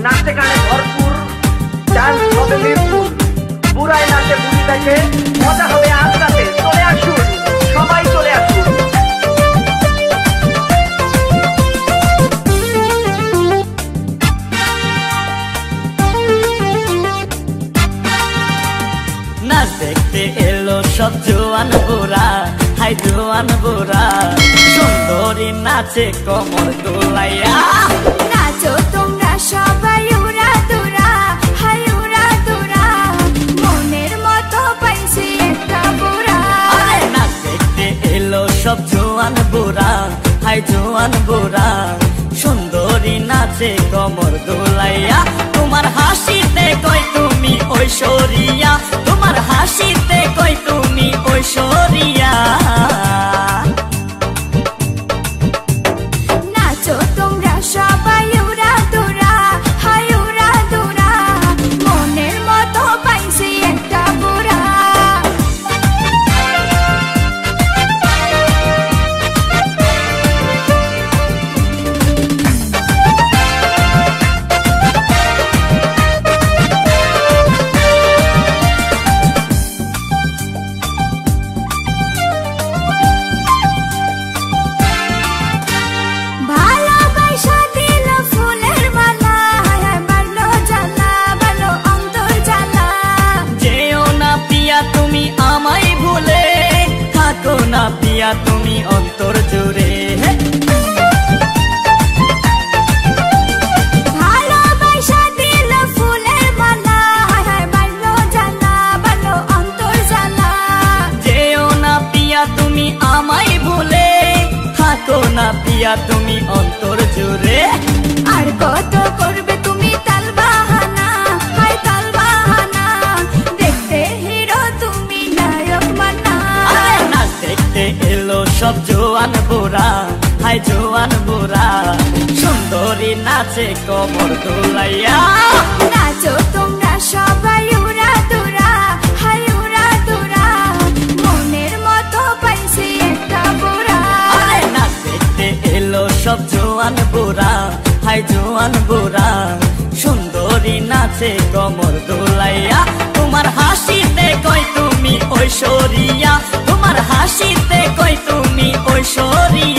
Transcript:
নাচে গানে ভরপুর, ডান্স হবে মিরপুর। বুড়ায় নাচে বুড়ি দেখে, মজা হবে আজ রাতে। চলে আসুন, সবাই চলে আসুন। নাচ দেখতে এলো সব জোয়ান বুড়া, হাই জোয়ান বুড়া, সুন্দরী নাচে কোমর দোলাইয়া। নাচো তোমরা সবাই উড়া দুরা, হাই উড়া দুরা, মনের মতো পাইছি একটা বুড়া। নাচ দেখতে এলো সব জোয়ান বুড়া, হাই জোয়ান বুড়া, সুন্দরী নাচে কোমর দোলাইয়া। তোমার হাসিতে কই তুমি ঐশ্বরিয়া, তোমার হাসিতে কই তুমি ঐশ্বরিয়া। নাচো তোমরা সবাই উড়া দুরা, হাই উড়া দুরা, মনের মতো পাইছি একটা বুড়া। ভালোবাসা দিল ফুলের মালা, বাড়লো জ্বালা, বাড়লো অন্তর জ্বালা। যেও না পিয়া তুমি আমায় ভুলে, থাকো না পিয়া তুমি অন্তর জুড়ে। ভালোবাসা দিল ফুলের মালা, বাড়লো জ্বালা, বাড়লো অন্তর জ্বালা। যেও না পিয়া তুমি আমায় ভুলে, থাকো না পিয়া তুমি অন্তর জুড়ে। আর কত করবে তুমি তাল বাহানা, হাই তাল বাহানা, দেখতে হিরো তুমি নায়ক মানা। নাচ দেখতে এলো সব জোয়ান বুড়া, হাই জোয়ান বুড়া, সুন্দরী নাচে কোমর দোলাইয়া। নাচো তোমরা সবাই উড়া দুরা, হাই উড়া দুরা, মনের মতো পাইছি একটা বুড়া। নাচ দেখতে এলো সব জোয়ান বুড়া, হাই জোয়ান বুড়া, সুন্দরী নাচে কোমর দোলাইয়া। তোমার হাসিতে কই তুমি ঐশ্বরিয়া, তোমার হাসিতে কই তুমি ঐশ্বরিয়া।